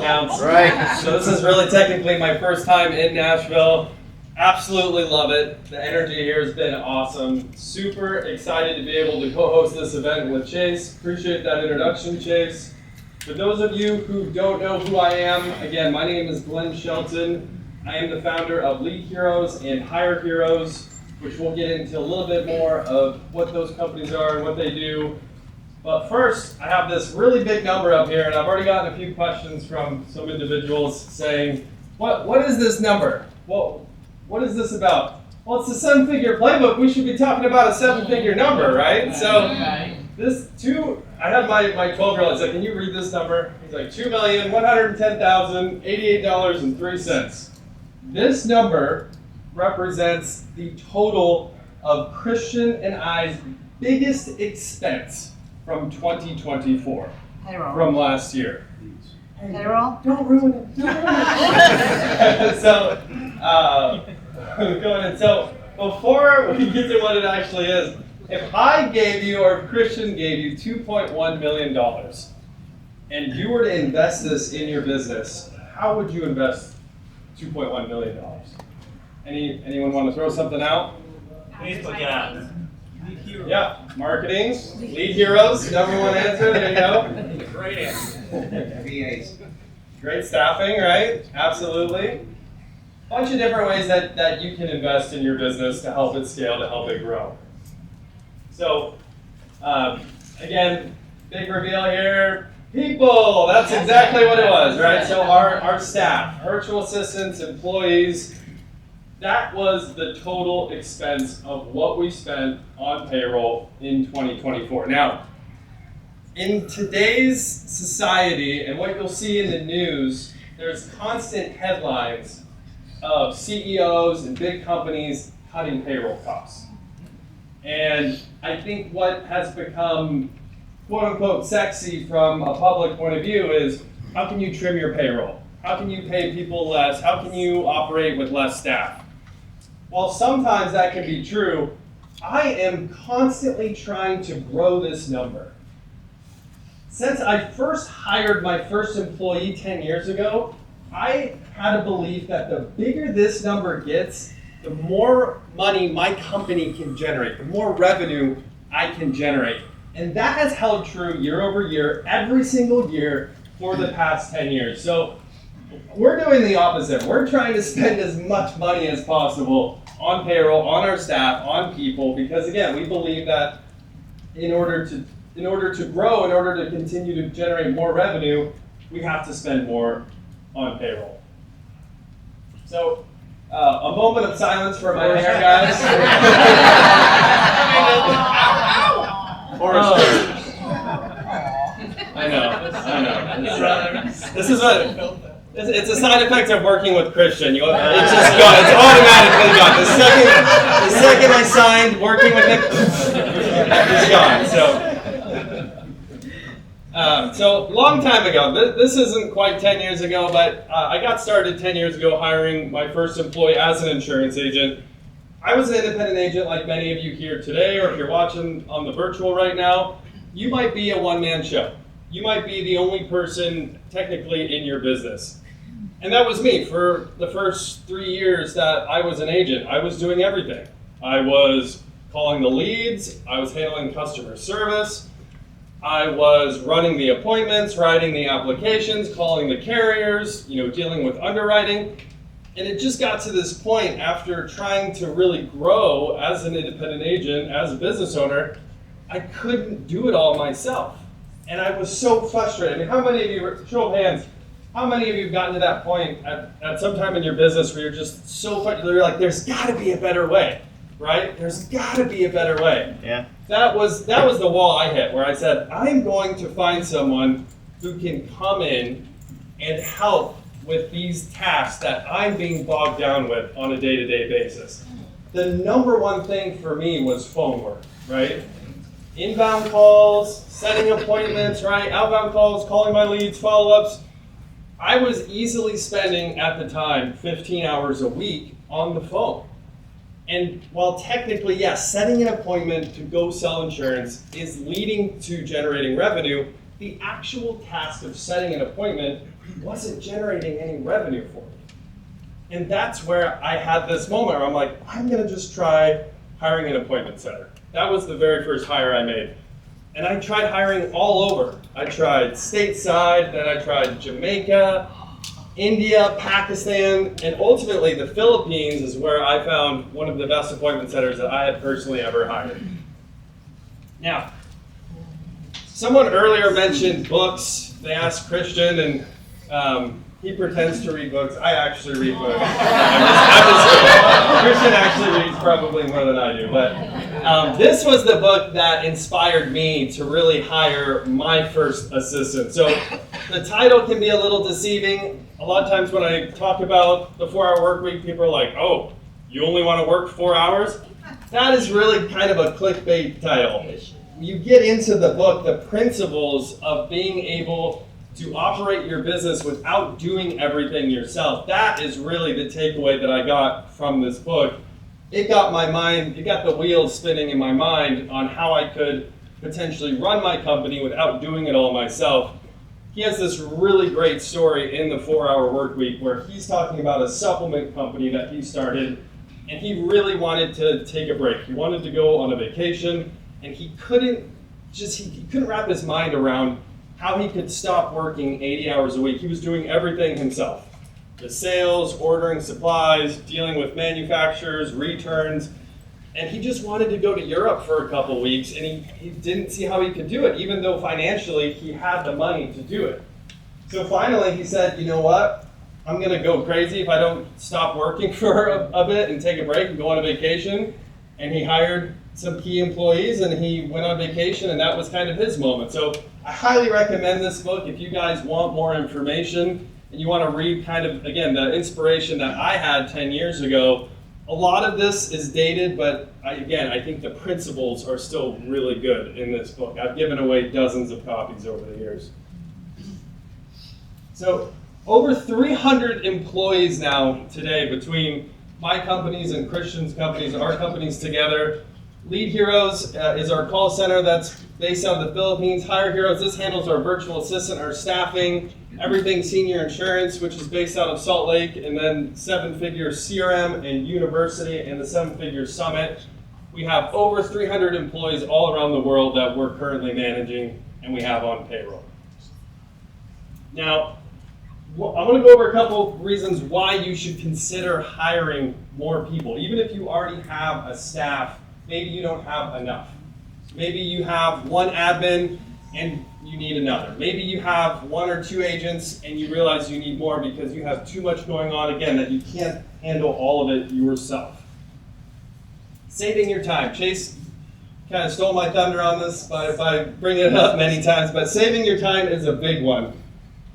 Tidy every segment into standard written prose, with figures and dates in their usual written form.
counts. Right. So this is really technically my first time in Nashville. Absolutely love it. The energy here has been awesome. Super excited to be able to co-host this event with Chase. Appreciate that introduction, Chase. For those of you who don't know who I am, again, my name is Glen Shelton. I am the founder of Lead Heroes and Hire Heroes, which we'll get into a little bit more of what those companies are and what they do. But first, I have this really big number up here, and I've already gotten a few questions from some individuals saying, what is this number? Well, what is this about? Well, it's the Seven Figure Playbook. We should be talking about a seven-figure number, right? So I have my 12-year-old said, can you read this number? He's like, $2,110,088.03. This number represents the total of Christian and I's biggest expense from 2024, from last year. Payroll? Don't ruin it. So, so before we get to what it actually is, if I gave you, or if Christian gave you $2.1 million, and you were to invest this in your business, how would you invest $2.1 million? Anyone want to throw something out? Facebook ads. Yeah, marketing, Lead Heroes, number one answer, there you go. Great answer. VAs. Great staffing, right? Absolutely. Bunch of different ways that you can invest in your business to help it scale, to help it grow. So, again, big reveal here. People, that's exactly what it was, right? So our staff, virtual assistants, employees, that was the total expense of what we spent on payroll in 2024. Now, in today's society, and what you'll see in the news, there's constant headlines of CEOs and big companies cutting payroll costs. And I think what has become quote unquote sexy from a public point of view is, how can you trim your payroll? How can you pay people less? How can you operate with less staff? While sometimes that can be true, I am constantly trying to grow this number. Since I first hired my first employee 10 years ago, I had a belief that the bigger this number gets, the more money my company can generate, the more revenue I can generate. And that has held true year over year, every single year for the past 10 years. So we're doing the opposite. We're trying to spend as much money as possible on payroll, on our staff, on people, because again, we believe that in order to grow, in order to continue to generate more revenue, we have to spend more on payroll. So, a moment of silence for my hair, guys. I know. This is what. It's a side effect of working with Christian. It's just gone. It's automatically gone. The second I signed working with him, it's gone. So long time ago. This isn't quite 10 years ago, but I got started 10 years ago hiring my first employee as an insurance agent. I was an independent agent like many of you here today, or if you're watching on the virtual right now, you might be a one-man show. You might be the only person technically in your business. And that was me for the first 3 years that I was an agent. I was doing everything. I was calling the leads, I was handling customer service, I was running the appointments, writing the applications, calling the carriers, dealing with underwriting. And it just got to this point after trying to really grow as an independent agent, as a business owner, I couldn't do it all myself. And I was so frustrated. I mean, how many of you, show of hands, how many of you have gotten to that point at some time in your business where you're just so frustrated, you're like, there's got to be a better way, right? There's got to be a better way. Yeah. That was the wall I hit, where I said, I'm going to find someone who can come in and help with these tasks that I'm being bogged down with on a day-to-day basis. The number one thing for me was phone work, right? Inbound calls, setting appointments, right? Outbound calls, calling my leads, follow-ups. I was easily spending, at the time, 15 hours a week on the phone. And while technically, yes, setting an appointment to go sell insurance is leading to generating revenue, the actual task of setting an appointment wasn't generating any revenue for me. And that's where I had this moment where I'm like, I'm gonna just try hiring an appointment setter. That was the very first hire I made. And I tried hiring all over. I tried stateside, then I tried Jamaica, India, Pakistan, and ultimately the Philippines is where I found one of the best appointment setters that I had personally ever hired. Now, someone earlier mentioned books. They asked Christian, and he pretends to read books. I actually read books. I'm just kidding. Christian actually reads probably more than I do. But this was the book that inspired me to really hire my first assistant. So the title can be a little deceiving. A lot of times when I talk about the 4-hour work week, people are like, oh, you only want to work 4 hours? That is really kind of a clickbait title. You get into the book the principles of being able to operate your business without doing everything yourself. That is really the takeaway that I got from this book. It got the wheels spinning in my mind on how I could potentially run my company without doing it all myself. He has this really great story in the 4-hour work week where he's talking about a supplement company that he started, and he really wanted to take a break. He wanted to go on a vacation, and he couldn't wrap his mind around how he could stop working 80 hours a week. He was doing everything himself. The sales, ordering supplies, dealing with manufacturers, returns, and he just wanted to go to Europe for a couple weeks, and he didn't see how he could do it, even though financially he had the money to do it. So finally he said, you know what? I'm gonna go crazy if I don't stop working for a bit and take a break and go on a vacation. And he hired some key employees and he went on vacation, and that was kind of his moment. So I highly recommend this book if you guys want more information and you want to read kind of, again, the inspiration that I had 10 years ago. A lot of this is dated, but I think the principles are still really good in this book. I've given away dozens of copies over the years. So over 300 employees now today between my companies and Christian's companies, our companies together. Lead Heroes is our call center that's based out of the Philippines. Hire Heroes, this handles our virtual assistant, our staffing, Everything Senior Insurance, which is based out of Salt Lake, and then Seven Figure CRM and University and the Seven Figure Summit. We have over 300 employees all around the world that we're currently managing and we have on payroll. Now, I'm going to go over a couple reasons why you should consider hiring more people. Even if you already have a staff, maybe you don't have enough. Maybe you have one admin and you need another. Maybe you have 1 or 2 agents and you realize you need more because you have too much going on, again, that you can't handle all of it yourself. Saving your time. Chase kind of stole my thunder on this by bringing it up many times, but saving your time is a big one.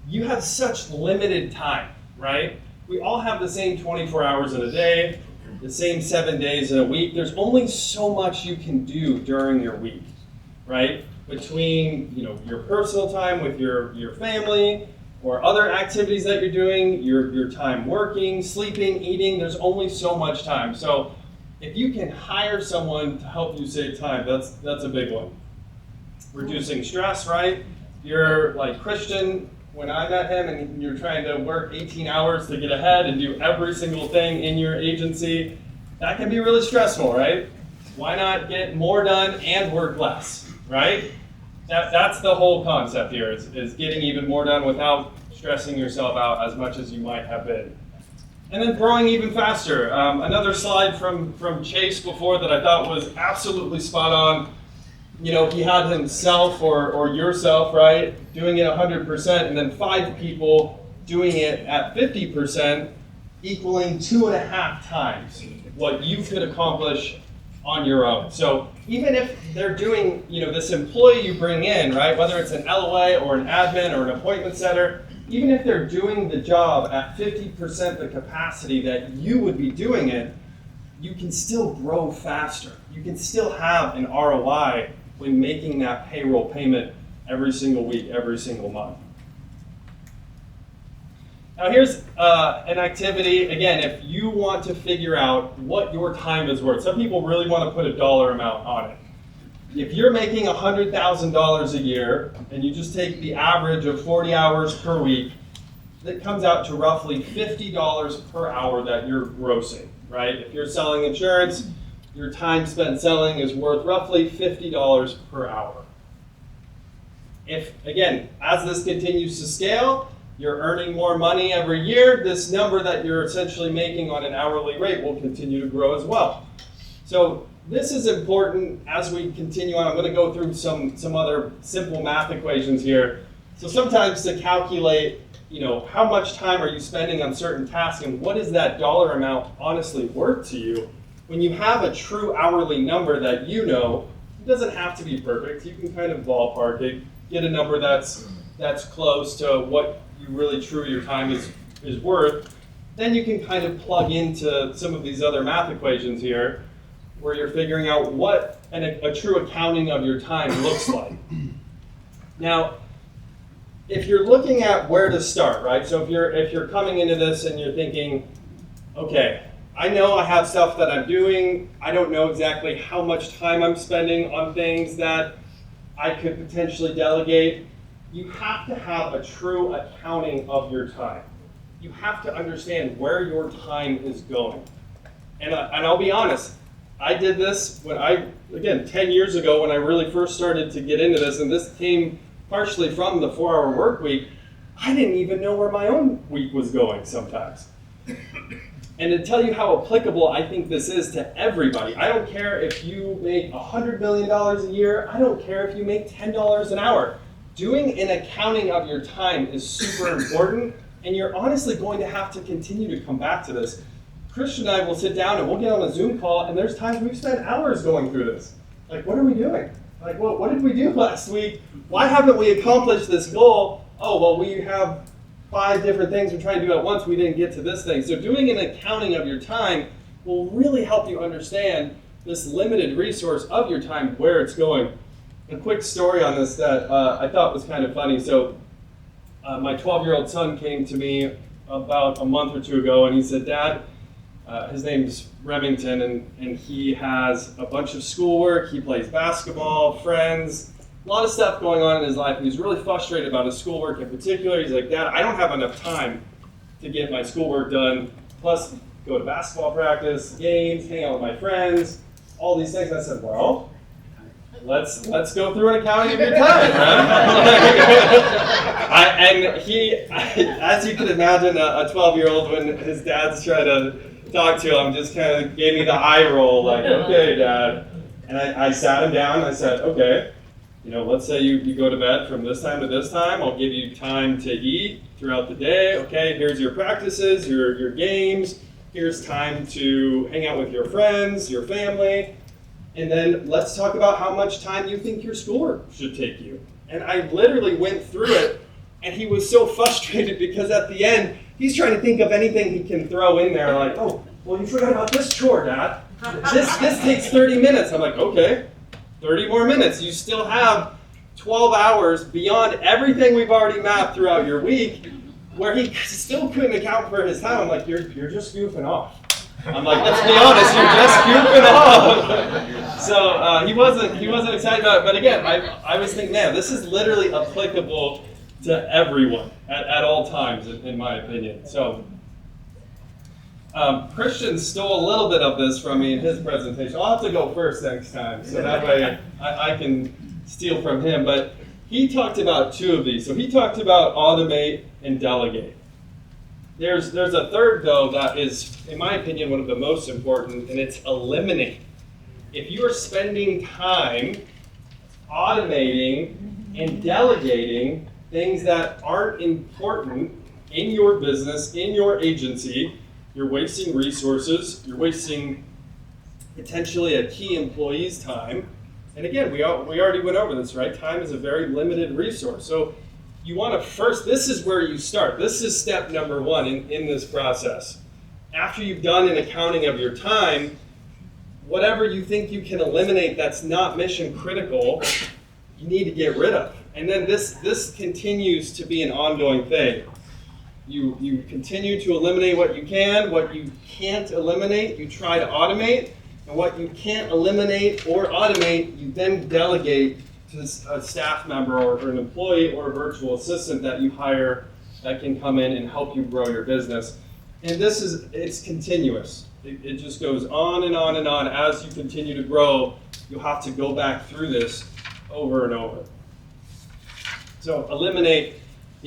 You have such limited time, right? We all have the same 24 hours in a day, the same 7 days in a week. There's only so much you can do during your week, right? Between your personal time with your family or other activities that you're doing, your time working, sleeping, eating, there's only so much time. So if you can hire someone to help you save time, that's a big one. Reducing stress, right? You're like Christian. When I met him and you're trying to work 18 hours to get ahead and do every single thing in your agency, that can be really stressful, right? Why not get more done and work less, right? That's the whole concept here, is getting even more done without stressing yourself out as much as you might have been. And then growing even faster. Another slide from Chase before that I thought was absolutely spot on. He had himself or yourself, right, doing it 100%, and then 5 people doing it at 50%, equaling 2.5 times what you could accomplish on your own. So even if they're doing, this employee you bring in, right, whether it's an LOA or an admin or an appointment setter, even if they're doing the job at 50% the capacity that you would be doing it, you can still grow faster. You can still have an ROI when making that payroll payment every single week, every single month. Now here's an activity, again, if you want to figure out what your time is worth. Some people really want to put a dollar amount on it. if you're making $100,000 a year and you just take the average of 40 hours per week, that comes out to roughly $50 per hour that you're grossing, right? If you're selling insurance, your time spent selling is worth roughly $50 per hour. If, again, as this continues to scale, you're earning more money every year, this number that you're essentially making on an hourly rate will continue to grow as well. So this is important as we continue on. I'm going to go through some other simple math equations here. So sometimes to calculate, how much time are you spending on certain tasks and what is that dollar amount honestly worth to you? When you have a true hourly number that it doesn't have to be perfect. You can kind of ballpark it, get a number that's close to what you really true your time is worth. Then you can kind of plug into some of these other math equations here where you're figuring out what a true accounting of your time looks like. Now, if you're looking at where to start, right? So if you're coming into this and you're thinking, okay, I know I have stuff that I'm doing. I don't know exactly how much time I'm spending on things that I could potentially delegate. You have to have a true accounting of your time. You have to understand where your time is going. And I'll be honest, I did this when 10 years ago when I really first started to get into this, and this came partially from the 4-hour work week. I didn't even know where my own week was going sometimes. And to tell you how applicable I think this is to everybody, I don't care if you make $100 million a year, I don't care if you make $10 an hour. Doing an accounting of your time is super important, and you're honestly going to have to continue to come back to this. Christian and I will sit down and we'll get on a Zoom call, and there's times we've spent hours going through this. Like, what are we doing? Like, what did we do last week? Why haven't we accomplished this goal? Oh, well, we have 5 different things we're trying to do at once. We didn't get to this thing. So doing an accounting of your time will really help you understand this limited resource of your time, where it's going. A quick story on this that I thought was kind of funny. So my 12-year-old son came to me about a month or two ago, and he said, Dad, his name's Remington, and he has a bunch of schoolwork. He plays basketball, friends, a lot of stuff going on in his life. And he's really frustrated about his schoolwork in particular. He's like, Dad, I don't have enough time to get my schoolwork done, plus go to basketball practice, games, hang out with my friends, all these things. I said, well, let's go through an accounting of your time, man. And he, as you can imagine, a 12-year-old, when his dad's trying to talk to him, just kind of gave me the eye roll, like, okay, Dad. And I sat him down and I said, okay, let's say you go to bed from this time to this time. I'll give you time to eat throughout the day. Okay, here's your practices, your games. Here's time to hang out with your friends, your family. And then let's talk about how much time you think your schoolwork should take you. And I literally went through it, and he was so frustrated because at the end, he's trying to think of anything he can throw in there, like, oh, well, you forgot about this chore, Dad. This takes 30 minutes. I'm like, okay, 30 more minutes. You still have 12 hours beyond everything we've already mapped throughout your week, where he still couldn't account for his time. I'm like, you're just goofing off. I'm like, let's be honest, you're just goofing off. So he wasn't excited about it. But again, I was thinking, man, this is literally applicable to everyone at all times, in my opinion. So Christian stole a little bit of this from me in his presentation. I'll have to go first next time, so that way I can steal from him. But he talked about 2 of these. So he talked about automate and delegate. There's a third, though, that is, in my opinion, one of the most important, and it's eliminate. If you are spending time automating and delegating things that aren't important in your business, in your agency, you're wasting resources, you're wasting potentially a key employee's time. And again, we already went over this, right? Time is a very limited resource. So you want to first, this is where you start. This is step number 1 in this process. After you've done an accounting of your time, whatever you think you can eliminate that's not mission critical, you need to get rid of. And then this continues to be an ongoing thing. You continue to eliminate what you can. What you can't eliminate, you try to automate. And what you can't eliminate or automate, you then delegate to a staff member or an employee or a virtual assistant that you hire that can come in and help you grow your business. And it's continuous. It just goes on and on and on. As you continue to grow, you'll have to go back through this over and over. So eliminate,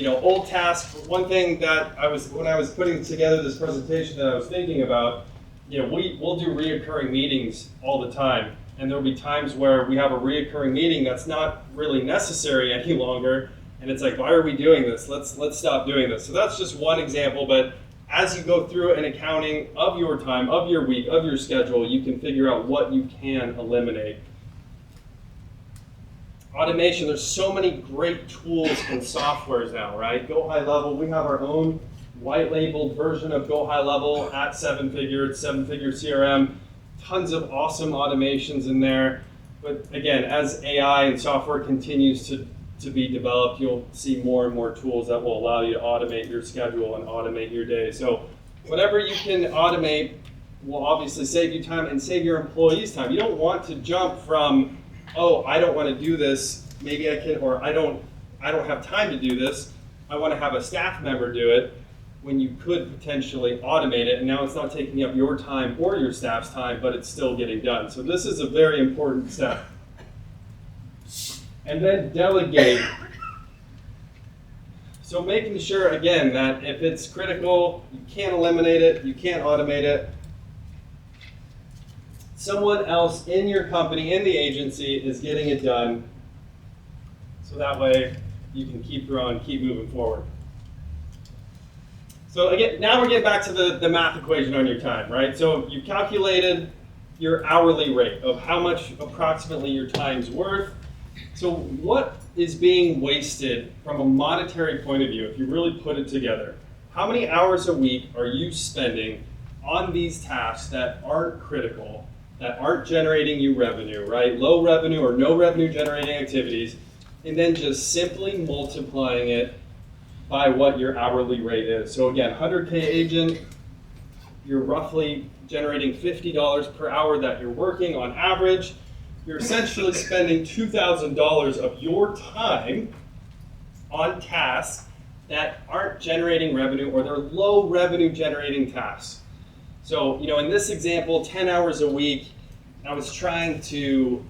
old tasks. One thing that when I was putting together this presentation that I was thinking about, we'll do reoccurring meetings all the time. And there'll be times where we have a reoccurring meeting that's not really necessary any longer. And it's like, why are we doing this? Let's stop doing this. So that's just one example. But as you go through an accounting of your time, of your week, of your schedule, you can figure out what you can eliminate. Automation, there's so many great tools and softwares now, right? Go High Level, we have our own white labeled version of Go High Level at Seven Figure. It's Seven Figure CRM. Tons of awesome automations in there. But again, as AI and software continues to be developed, you'll see more and more tools that will allow you to automate your schedule and automate your day. So whatever you can automate will obviously save you time and save your employees time. You don't want to jump from, oh, I don't want to do this, maybe I can, or I don't have time to do this, I want to have a staff member do it, when you could potentially automate it, and now it's not taking up your time or your staff's time, but it's still getting done. So this is a very important step. And then delegate. So making sure, again, that if it's critical, you can't eliminate it, you can't automate it, someone else in your company, in the agency, is getting it done. So that way you can keep growing, keep moving forward. So again, now we're getting back to the math equation on your time, right? So you calculated your hourly rate of how much approximately your time's worth. So what is being wasted from a monetary point of view, if you really put it together? How many hours a week are you spending on these tasks that aren't critical, that aren't generating you revenue, right? Low revenue or no revenue generating activities, and then just simply multiplying it by what your hourly rate is. So again, 100K agent, you're roughly generating $50 per hour that you're working on average. You're essentially spending $2,000 of your time on tasks that aren't generating revenue or they're low revenue generating tasks. So, in this example, 10 hours a week, I was trying to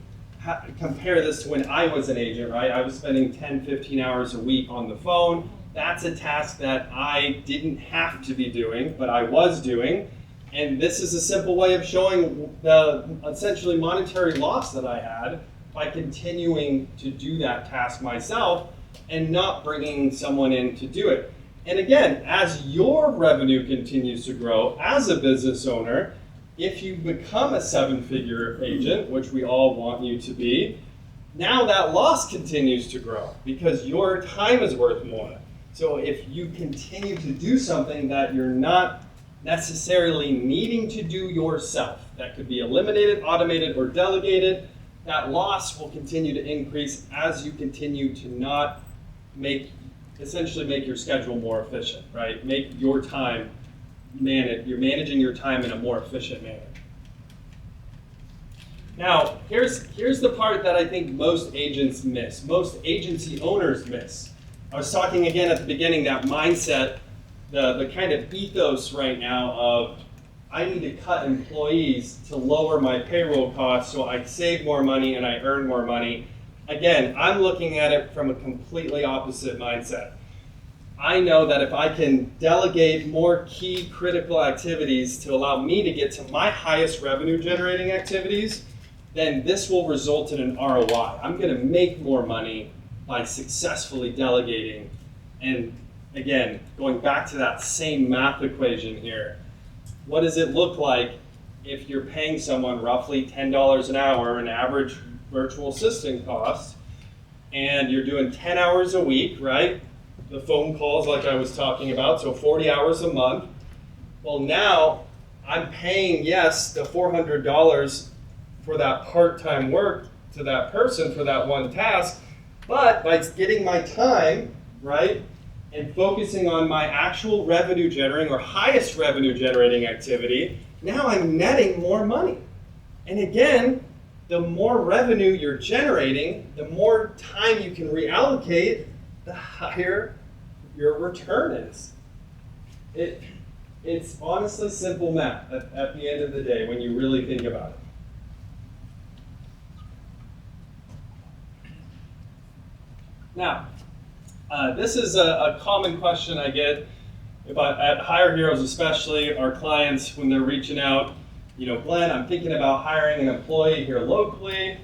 compare this to when I was an agent, right? I was spending 10, 15 hours a week on the phone. That's a task that I didn't have to be doing, but I was doing. And this is a simple way of showing the essentially monetary loss that I had by continuing to do that task myself and not bringing someone in to do it. And again, as your revenue continues to grow as a business owner, if you become a seven-figure agent, which we all want you to be, now that loss continues to grow because your time is worth more. So if you continue to do something that you're not necessarily needing to do yourself, that could be eliminated, automated, or delegated, that loss will continue to increase as you continue to not essentially make your schedule more efficient, right? Make your time you're managing your time in a more efficient manner. Now, here's the part that I think most agents miss, most agency owners miss. I was talking again at the beginning, that mindset, the kind of ethos right now of I need to cut employees to lower my payroll costs so I save more money and I earn more money. Again, I'm looking at it from a completely opposite mindset. I know that if I can delegate more key critical activities to allow me to get to my highest revenue generating activities, then this will result in an ROI. I'm going to make more money by successfully delegating. And again, going back to that same math equation here, what does it look like if you're paying someone roughly $10 an hour, an average virtual assistant cost, and you're doing 10 hours a week, right? The phone calls like I was talking about, so 40 hours a month. Well, now I'm paying, yes, the $400 for that part-time work to that person for that one task, but by getting my time, right, and focusing on my actual revenue generating or highest revenue generating activity, now I'm netting more money. And again, the more revenue you're generating, the more time you can reallocate, the higher your return is. It's honestly simple math at the end of the day when you really think about it. Now, this is a common question I get at Hire Heroes, especially our clients when they're reaching out. Glenn, I'm thinking about hiring an employee here locally.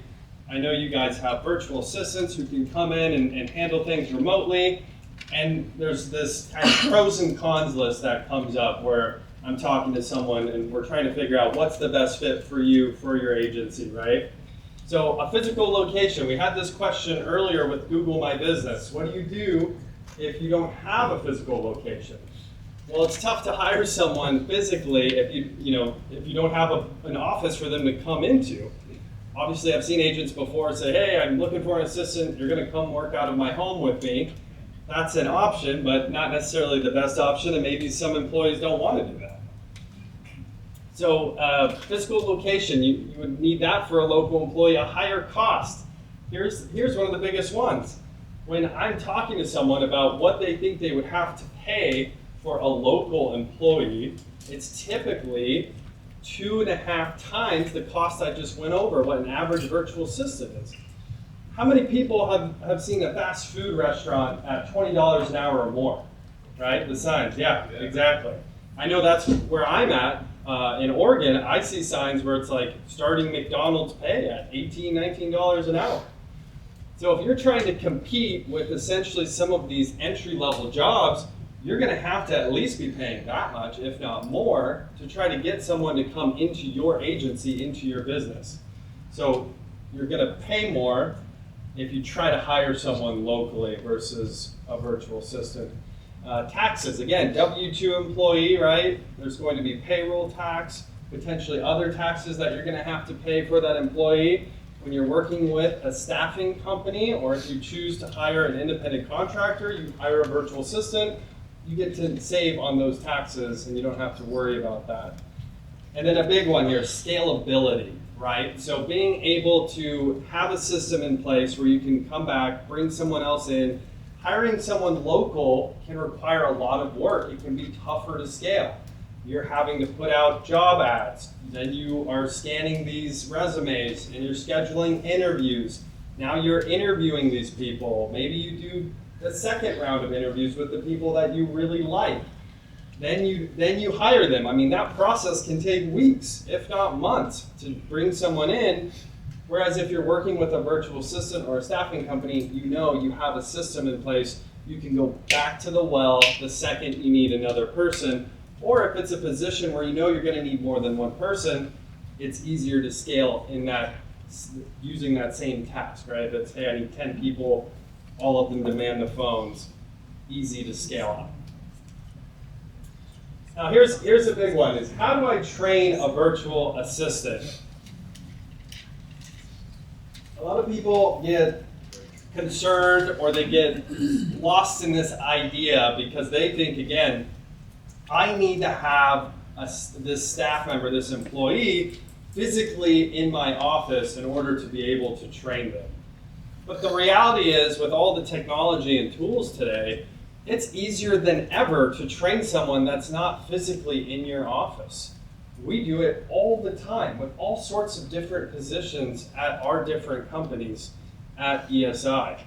I know you guys have virtual assistants who can come in and handle things remotely. And there's this kind of pros and cons list that comes up where I'm talking to someone and we're trying to figure out what's the best fit for you, for your agency, right? So a physical location, we had this question earlier with Google My Business. What do you do if you don't have a physical location? Well, it's tough to hire someone physically if you don't have an office for them to come into. Obviously, I've seen agents before say, hey, I'm looking for an assistant. You're going to come work out of my home with me. That's an option, but not necessarily the best option, and maybe some employees don't want to do that. So physical location, you would need that for a local employee, a higher cost. Here's one of the biggest ones. When I'm talking to someone about what they think they would have to pay for a local employee, it's typically 2.5 times the cost I just went over, what an average virtual assistant is. How many people have seen a fast food restaurant at $20 an hour or more, right? The signs, yeah, exactly. I know that's where I'm at. In Oregon, I see signs where it's like starting McDonald's pay at $18, $19 an hour. So if you're trying to compete with essentially some of these entry-level jobs, you're going to have to at least be paying that much, if not more, to try to get someone to come into your agency, into your business. So you're going to pay more if you try to hire someone locally versus a virtual assistant. Taxes, again, W-2 employee, right? There's going to be payroll tax, potentially other taxes that you're going to have to pay for that employee. When you're working with a staffing company, or if you choose to hire an independent contractor, you hire a virtual assistant, you get to save on those taxes and you don't have to worry about that. And then a big one here, scalability, right? So being able to have a system in place where you can come back, bring someone else in. Hiring someone local can require a lot of work. It can be tougher to scale. You're having to put out job ads. Then you are scanning these resumes and you're scheduling interviews. Now you're interviewing these people. Maybe you do the second round of interviews with the people that you really like. Then you hire them. I mean, that process can take weeks, if not months, to bring someone in. Whereas if you're working with a virtual assistant or a staffing company, you have a system in place. You can go back to the well the second you need another person. Or if it's a position where you're going to need more than one person, it's easier to scale in that, using that same task, right? That's, hey, I need 10 people, all of them demand the phones. Easy to scale up. Now here's a big one, is how do I train a virtual assistant? A lot of people get concerned or they get lost in this idea because they think, again, I need to have this staff member, this employee, physically in my office in order to be able to train them. But the reality is, with all the technology and tools today, it's easier than ever to train someone that's not physically in your office. We do it all the time with all sorts of different positions at our different companies at ESI.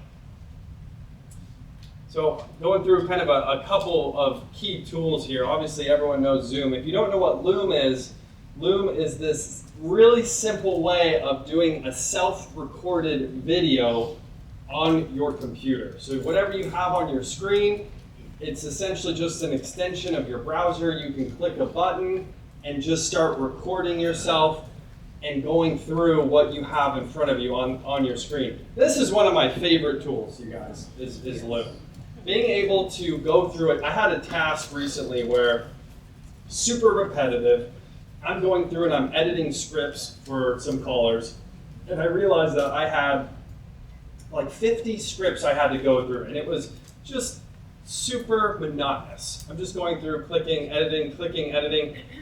So going through kind of a couple of key tools here. Obviously everyone knows Zoom. If you don't know what Loom is this really simple way of doing a self-recorded video on your computer. So whatever you have on your screen, it's essentially just an extension of your browser. You can click a button and just start recording yourself and going through what you have in front of you on your screen. This is one of my favorite tools, you guys, is Loom. Being able to go through it. I had a task recently where super repetitive. I'm going through and I'm editing scripts for some callers, and I realized that I had like 50 scripts I had to go through, and it was just super monotonous. I'm just going through, clicking, editing.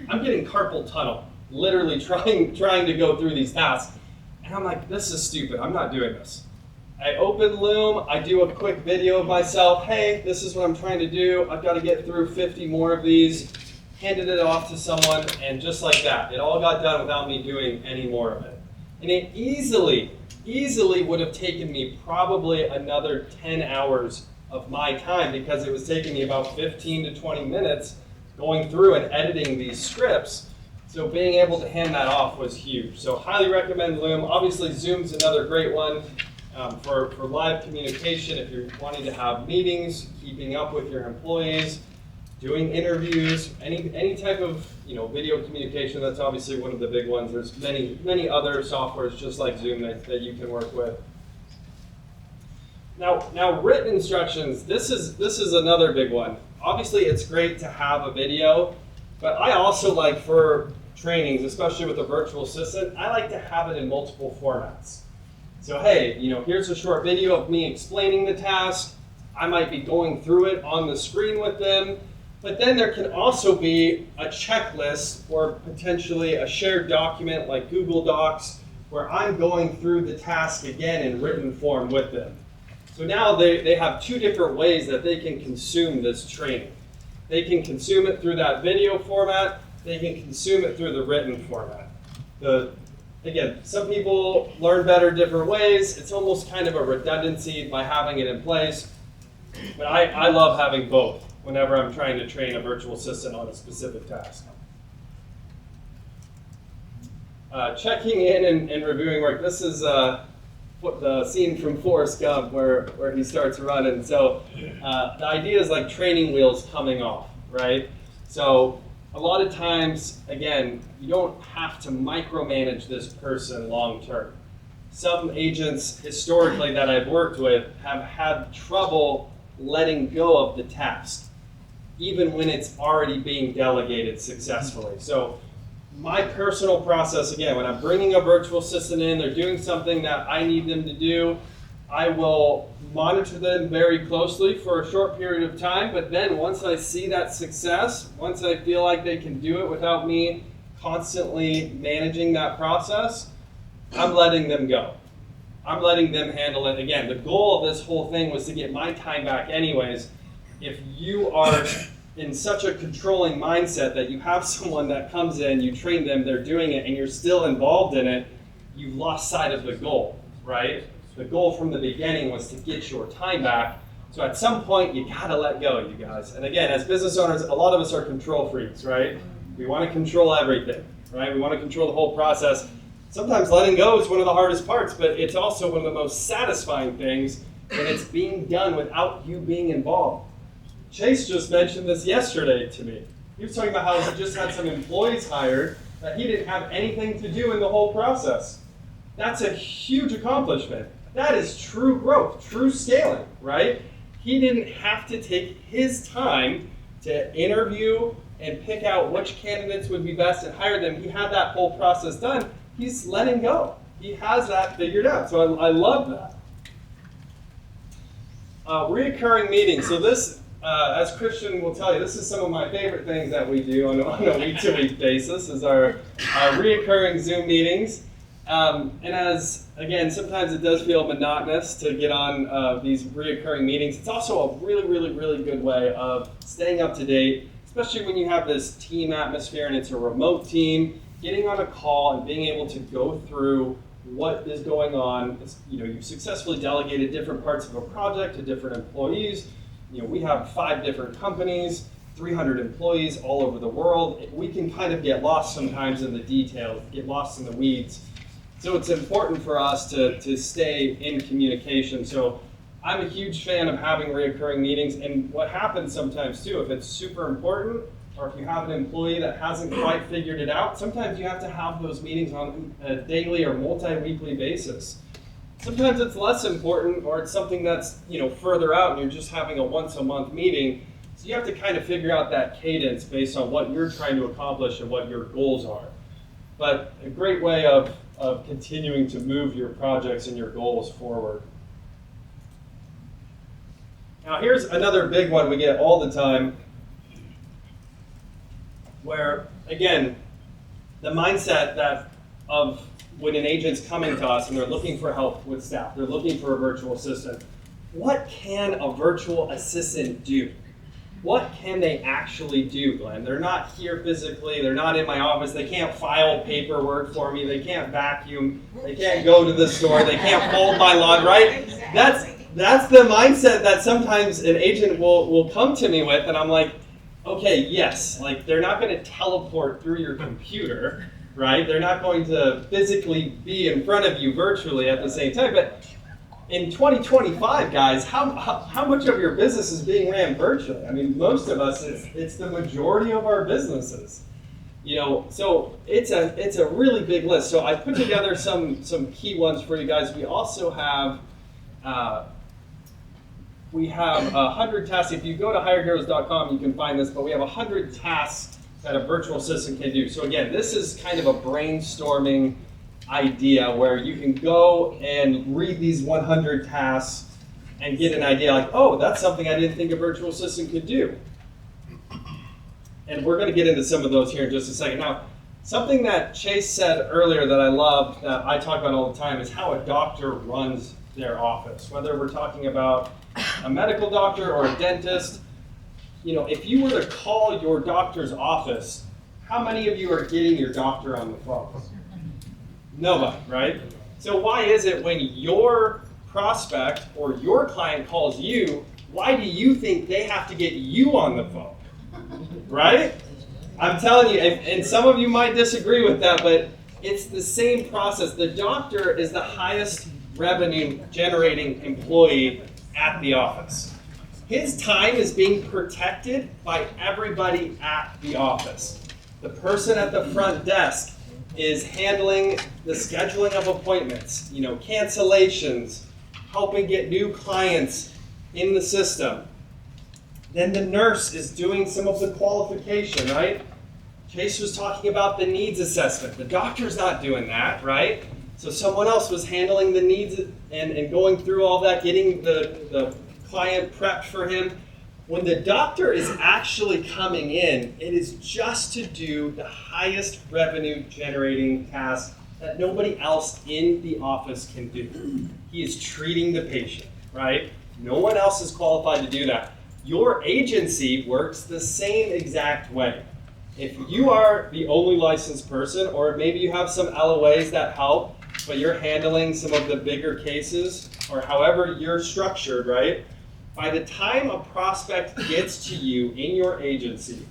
I'm getting carpal tunnel literally trying to go through these tasks. And I'm like, this is stupid. I'm not doing this. I open Loom, I do a quick video of myself. Hey, this is what I'm trying to do. I've got to get through 50 more of these. Handed it off to someone, and just like that, it all got done without me doing any more of it. And it easily would have taken me probably another 10 hours of my time, because it was taking me about 15 to 20 minutes going through and editing these scripts. So being able to hand that off was huge. So highly recommend Loom. Obviously Zoom's another great one for live communication if you're wanting to have meetings, keeping up with your employees, doing interviews, any type of video communication. That's obviously one of the big ones. There's many other softwares just like Zoom that you can work with. Now written instructions. This is another big one. Obviously it's great to have a video, but I also like, for trainings, especially with a virtual assistant, I like to have it in multiple formats. So hey, here's a short video of me explaining the task. I might be going through it on the screen with them, but then there can also be a checklist or potentially a shared document like Google Docs where I'm going through the task again in written form with them. So now they have two different ways that they can consume this training. They can consume it through that video format. They can consume it through the written format. Again, some people learn better different ways. It's almost kind of a redundancy by having it in place. But I love having both whenever I'm trying to train a virtual assistant on a specific task. Checking in and reviewing work. This is the scene from Forrest Gump where he starts running. So the idea is like training wheels coming off, right? So a lot of times, again, you don't have to micromanage this person long term. Some agents historically that I've worked with have had trouble letting go of the task, even when it's already being delegated successfully. So my personal process, again, when I'm bringing a virtual assistant in, they're doing something that I need them to do, I will monitor them very closely for a short period of time, but then once I see that success, once I feel like they can do it without me constantly managing that process, I'm letting them go. I'm letting them handle it. Again, the goal of this whole thing was to get my time back anyways. If you are in such a controlling mindset that you have someone that comes in, you train them, they're doing it, and you're still involved in it, you've lost sight of the goal, right? The goal from the beginning was to get your time back. So at some point, you gotta let go, you guys. And again, as business owners, a lot of us are control freaks, right? We wanna control everything, right? We wanna control the whole process. Sometimes letting go is one of the hardest parts, but it's also one of the most satisfying things when it's being done without you being involved. Chase just mentioned this yesterday to me. He was talking about how he just had some employees hired that he didn't have anything to do in the whole process. That's a huge accomplishment. That is true growth, true scaling, right? He didn't have to take his time to interview and pick out which candidates would be best and hire them. He had that whole process done. He's letting go. He has that figured out. So I love that. Reoccurring meetings. So this, as Christian will tell you, this is some of my favorite things that we do on a week-to-week basis, is our reoccurring Zoom meetings. And as, again, sometimes it does feel monotonous to get on these reoccurring meetings. It's also a really, really, really good way of staying up to date, especially when you have this team atmosphere and it's a remote team. Getting on a call and being able to go through what is going on. You've successfully delegated different parts of a project to different employees. We have 5 different companies, 300 employees all over the world. We can kind of get lost sometimes in the details, get lost in the weeds. So it's important for us to stay in communication. So I'm a huge fan of having recurring meetings. And what happens sometimes too, if it's super important, or if you have an employee that hasn't quite figured it out, sometimes you have to have those meetings on a daily or multi-weekly basis. Sometimes it's less important, or it's something that's further out and you're just having a once-a-month meeting. So you have to kind of figure out that cadence based on what you're trying to accomplish and what your goals are. But a great way of continuing to move your projects and your goals forward. Now here's another big one we get all the time, where, again, the mindset that of when an agent's coming to us and they're looking for help with staff, they're looking for a virtual assistant. What can a virtual assistant do? What can they actually do, Glenn? They're not here physically, they're not in my office, they can't file paperwork for me, they can't vacuum, they can't go to the store, they can't fold my laundry, right? That's the mindset that sometimes an agent will come to me with, and I'm like, okay, yes, like they're not going to teleport through your computer, right? They're not going to physically be in front of you virtually at the same time, but in 2025, guys, how much of your business is being ran virtually? I mean, most of us, it's the majority of our businesses. You know, so it's a really big list. So I put together some key ones for you guys. We also have 100 tasks. If you go to hireheroes.com, you can find this, but we have 100 tasks that a virtual assistant can do. So again, this is kind of a brainstorming idea where you can go and read these 100 tasks and get an idea like, oh, that's something I didn't think a virtual assistant could do. And we're going to get into some of those here in just a second. Now, something that Chase said earlier that I love, that I talk about all the time, is how a doctor runs their office. Whether we're talking about a medical doctor or a dentist, you know, if you were to call your doctor's office, how many of you are getting your doctor on the phone? Nobody, right? So why is it when your prospect or your client calls you, why do you think they have to get you on the phone? Right? I'm telling you, and some of you might disagree with that, but it's the same process. The doctor is the highest revenue generating employee at the office. His time is being protected by everybody at the office. The person at the front desk is handling the scheduling of appointments, you know, cancellations, helping get new clients in the system. Then the nurse is doing some of the qualification, right? Chase was talking about the needs assessment. The doctor's not doing that, right? So someone else was handling the needs and going through all that, getting the client prepped for him. When the doctor is actually coming in, it is just to do the highest revenue generating task that nobody else in the office can do. He is treating the patient, right? No one else is qualified to do that. Your agency works the same exact way. If you are the only licensed person, or maybe you have some LOAs that help, but you're handling some of the bigger cases, or however you're structured, right? By the time a prospect gets to you in your agency,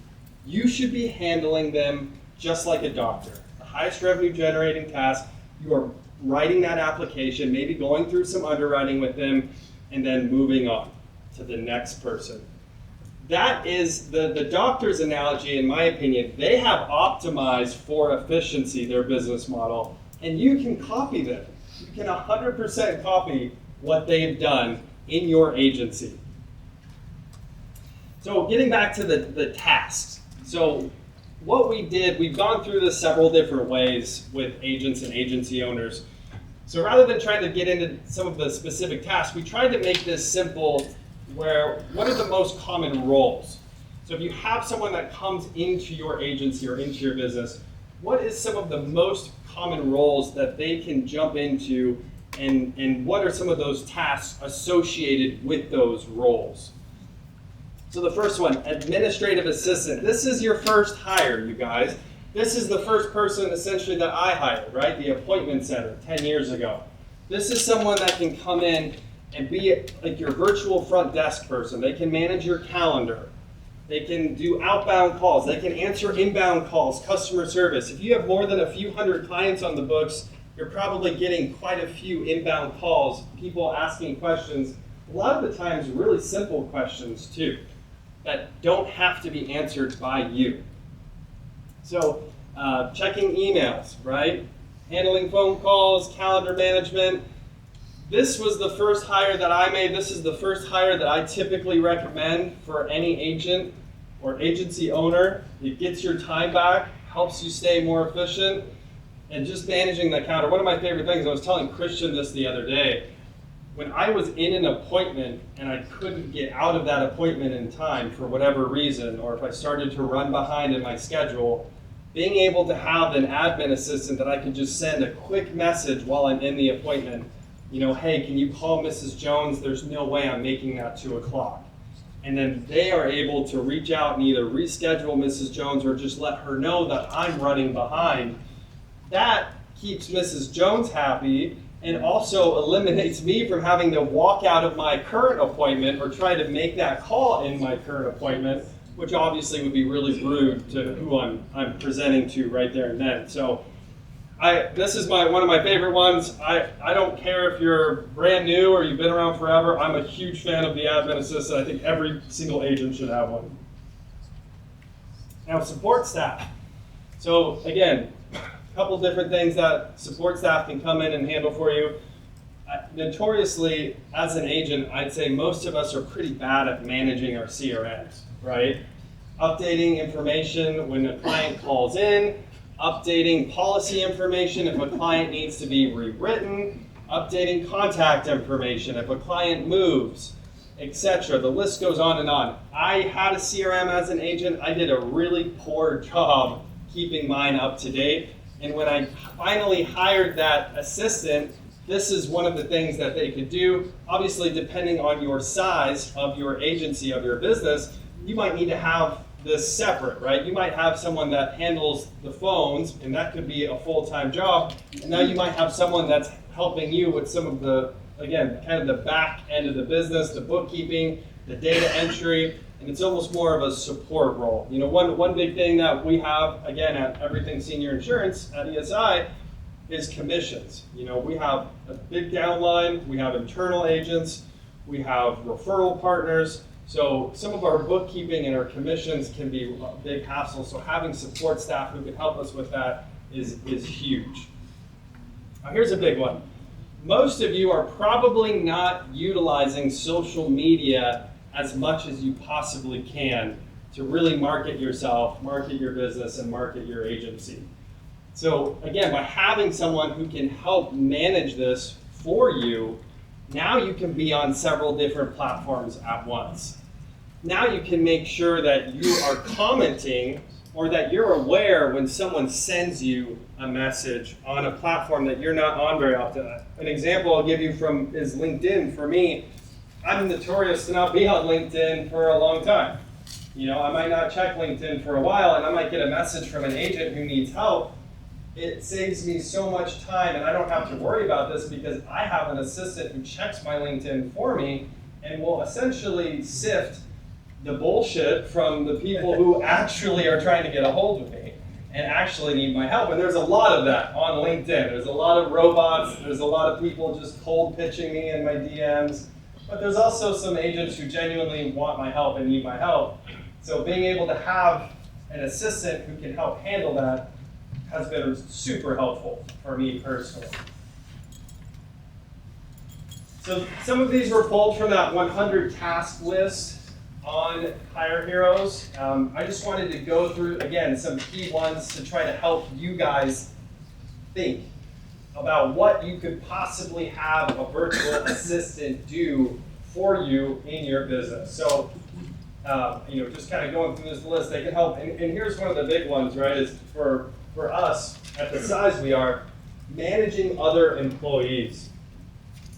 you should be handling them just like a doctor. The highest revenue generating task, you are writing that application, maybe going through some underwriting with them, and then moving on to the next person. That is the doctor's analogy, in my opinion. They have optimized for efficiency their business model, and you can copy them. You can 100% copy what they've done in your agency. So getting back to the tasks. So what we did, we've gone through this several different ways with agents and agency owners. So rather than trying to get into some of the specific tasks, we tried to make this simple where what are the most common roles? So if you have someone that comes into your agency or into your business, what is some of the most common roles that they can jump into, and what are some of those tasks associated with those roles? So the first one, administrative assistant. This is your first hire, you guys. This is the first person essentially that I hired, right? The appointment center 10 years ago. This is someone that can come in and be like your virtual front desk person. They can manage your calendar. They can do outbound calls. They can answer inbound calls, customer service. If you have more than a few hundred clients on the books, you're probably getting quite a few inbound calls, people asking questions, a lot of the times really simple questions too, that don't have to be answered by you. So checking emails, right? Handling phone calls, calendar management. This was the first hire that I made. This is the first hire that I typically recommend for any agent or agency owner. It gets your time back, helps you stay more efficient, and just managing the counter. One of my favorite things, I was telling Christian this the other day, when I was in an appointment and I couldn't get out of that appointment in time for whatever reason, or if I started to run behind in my schedule, being able to have an admin assistant that I can just send a quick message while I'm in the appointment, hey, can you call Mrs. Jones? There's no way I'm making that 2 o'clock. And then they are able to reach out and either reschedule Mrs. Jones or just let her know that I'm running behind. That keeps Mrs. Jones happy and also eliminates me from having to walk out of my current appointment or try to make that call in my current appointment, which obviously would be really rude to who I'm presenting to right there and then. So this is one of my favorite ones. I don't care if you're brand new or you've been around forever. I'm a huge fan of the admin assistant. I think every single agent should have one. Now, support staff. So again, a couple different things that support staff can come in and handle for you. Notoriously, as an agent, I'd say most of us are pretty bad at managing our CRMs, right? Updating information when a client calls in, updating policy information if a client needs to be rewritten, updating contact information if a client moves, etc. The list goes on and on. I had a CRM as an agent. I did a really poor job keeping mine up to date. And when I finally hired that assistant, this is one of the things that they could do. Obviously, depending on your size of your agency, of your business, you might need to have this separate, right? You might have someone that handles the phones, and that could be a full-time job. And now you might have someone that's helping you with some of the, again, kind of the back end of the business, the bookkeeping, the data entry, and it's almost more of a support role. One big thing that we have, again, at Everything Senior Insurance at ESI is commissions. We have a big downline, we have internal agents, we have referral partners. So some of our bookkeeping and our commissions can be a big hassle. So having support staff who can help us with that is huge. Now here's a big one. Most of you are probably not utilizing social media as much as you possibly can to really market yourself, market your business, and market your agency. So again, by having someone who can help manage this for you, now you can be on several different platforms at once. Now you can make sure that you are commenting or that you're aware when someone sends you a message on a platform that you're not on very often. An example I'll give you is LinkedIn. For me, I'm notorious to not be on LinkedIn for a long time. I might not check LinkedIn for a while, and I might get a message from an agent who needs help. It saves me so much time, and I don't have to worry about this because I have an assistant who checks my LinkedIn for me and will essentially sift the bullshit from the people who actually are trying to get a hold of me and actually need my help. And there's a lot of that on LinkedIn. There's a lot of robots. There's a lot of people just cold pitching me in my DMs. But there's also some agents who genuinely want my help and need my help. So being able to have an assistant who can help handle that has been super helpful for me personally. So some of these were pulled from that 100 task list on Hire Heroes. I just wanted to go through, again, some key ones to try to help you guys think about what you could possibly have a virtual assistant do for you in your business. So, just kind of going through this list, they can help. And here's one of the big ones, right, is for us, at the size we are, managing other employees.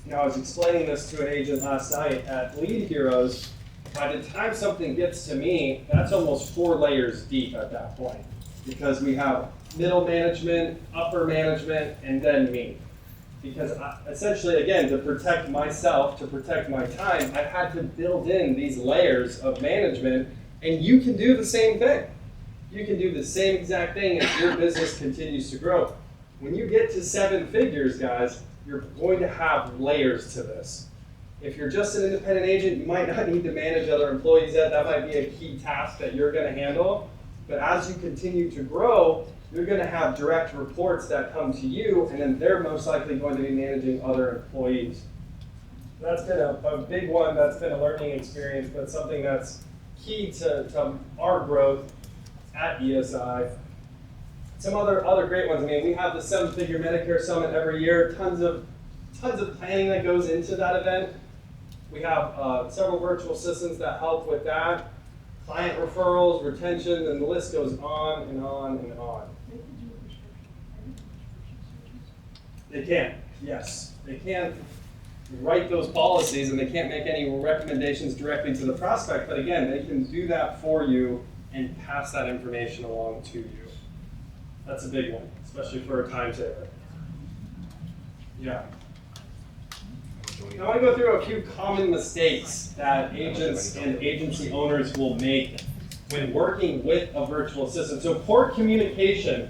Now, I was explaining this to an agent last night at Lead Heroes. By the time something gets to me, that's almost 4 layers deep at that point, because we have middle management, upper management, and then me. Because essentially, again, to protect myself, to protect my time, I've had to build in these layers of management, and you can do the same thing. You can do the same exact thing as your business continues to grow. When you get to 7 figures, guys, you're going to have layers to this. If you're just an independent agent, you might not need to manage other employees yet. That might be a key task that you're going to handle. But as you continue to grow, you're going to have direct reports that come to you, and then they're most likely going to be managing other employees. That's been a big one. That's been a learning experience, but something that's key to our growth at ESI. Some other great ones. I mean, we have the Seven Figure Medicare Summit every year. Tons of planning that goes into that event. We have several virtual assistants that help with that. client referrals, retention, and the list goes on and on and on. They can, yes. They can't write those policies and they can't make any recommendations directly to the prospect, but again, they can do that for you and pass that information along to you. That's a big one, especially for a time saver. Yeah. I want to go through a few common mistakes that agents and agency owners will make when working with a virtual assistant. So poor communication.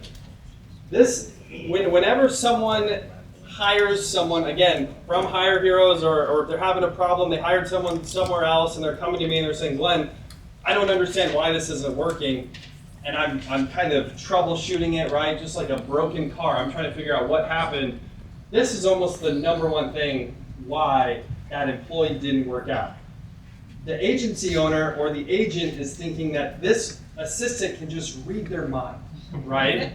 Whenever someone hires someone, again, from Hire Heroes, or if they're having a problem, they hired someone somewhere else and they're coming to me and they're saying, Glenn, I don't understand why this isn't working. And I'm kind of troubleshooting it, right? Just like a broken car. I'm trying to figure out what happened. This is almost the number one thing why that employee didn't work out. The agency owner or the agent is thinking that this assistant can just read their mind, right?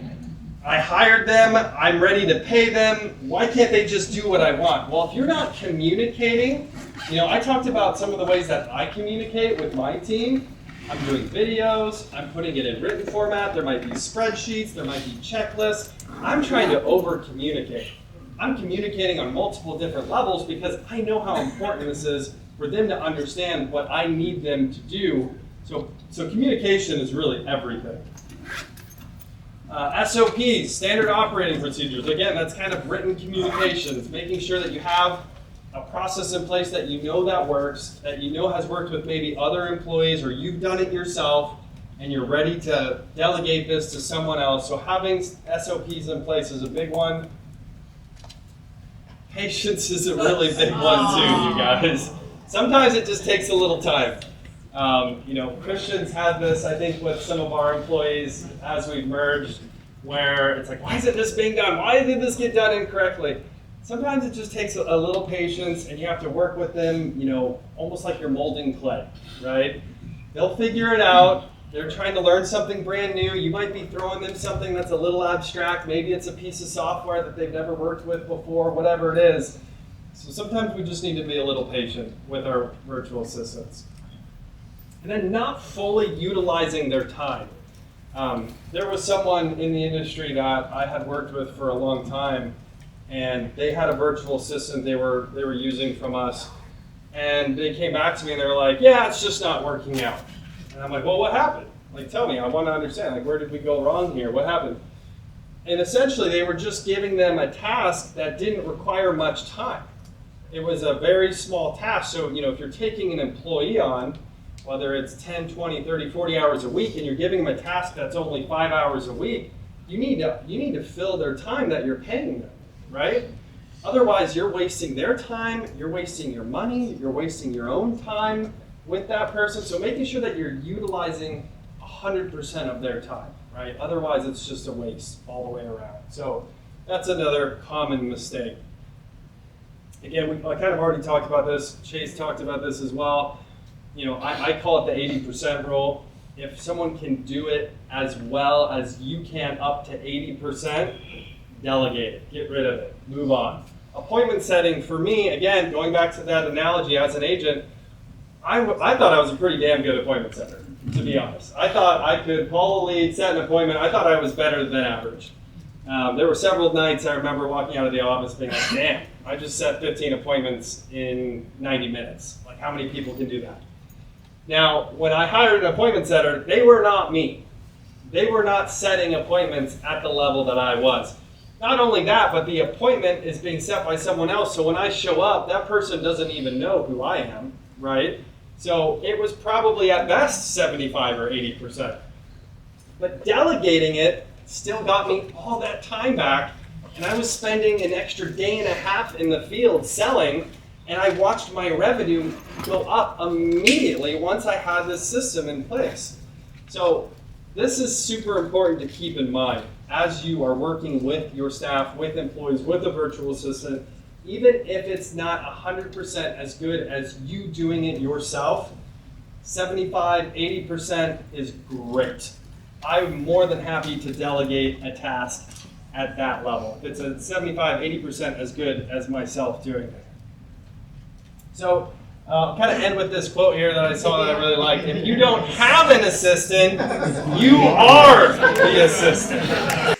I hired them, I'm ready to pay them, why can't they just do what I want? Well, if you're not communicating, I talked about some of the ways that I communicate with my team. I'm doing videos, I'm putting it in written format, there might be spreadsheets, there might be checklists. I'm trying to over-communicate. I'm communicating on multiple different levels because I know how important this is for them to understand what I need them to do. So communication is really everything. SOPs, standard operating procedures. Again, that's kind of written communications, making sure that you have a process in place that you know that works, that you know has worked with maybe other employees or you've done it yourself and you're ready to delegate this to someone else. So having SOPs in place is a big one. Patience is a really big one too, you guys. Sometimes it just takes a little time. Christian's had this, I think, with some of our employees as we've merged, where it's like, why isn't this being done? Why did this get done incorrectly? Sometimes it just takes a little patience, and you have to work with them, almost like you're molding clay, right? They'll figure it out. They're trying to learn something brand new. You might be throwing them something that's a little abstract. Maybe it's a piece of software that they've never worked with before, whatever it is. So sometimes we just need to be a little patient with our virtual assistants. And then not fully utilizing their time. There was someone in the industry that I had worked with for a long time, and they had a virtual assistant they were using from us, and they came back to me and they were like, yeah, it's just not working out. And I'm like, well, what happened? Like, tell me, I want to understand. Where did we go wrong here? What happened? And essentially, they were just giving them a task that didn't require much time. It was a very small task. So, if you're taking an employee on, whether it's 10, 20, 30, 40 hours a week, and you're giving them a task that's only 5 hours a week, you need to fill their time that you're paying them, right? Otherwise, you're wasting their time, you're wasting your money, you're wasting your own time with that person. So making sure that you're utilizing 100% of their time, right? Otherwise, it's just a waste all the way around. So that's another common mistake. Again, I kind of already talked about this. Chase talked about this as well. I call it the 80% rule. If someone can do it as well as you can up to 80%, delegate it, get rid of it, move on. Appointment setting, for me, again, going back to that analogy as an agent, I thought I was a pretty damn good appointment setter, to be honest. I thought I could call a lead, set an appointment. I thought I was better than average. There were several nights I remember walking out of the office being like, damn, I just set 15 appointments in 90 minutes. Like, how many people can do that? Now, when I hired an appointment setter, they were not me. They were not setting appointments at the level that I was. Not only that, but the appointment is being set by someone else. So when I show up, that person doesn't even know who I am, right? So it was probably at best 75 or 80%. But delegating it still got me all that time back. And I was spending an extra day and a half in the field selling, and I watched my revenue go up immediately once I had this system in place. So this is super important to keep in mind as you are working with your staff, with employees, with a virtual assistant. Even if it's not 100% as good as you doing it yourself, 75, 80% is great. I'm more than happy to delegate a task at that level. If it's a 75, 80% as good as myself doing it. So I'll kind of end with this quote here that I saw that I really liked. If you don't have an assistant, you are the assistant.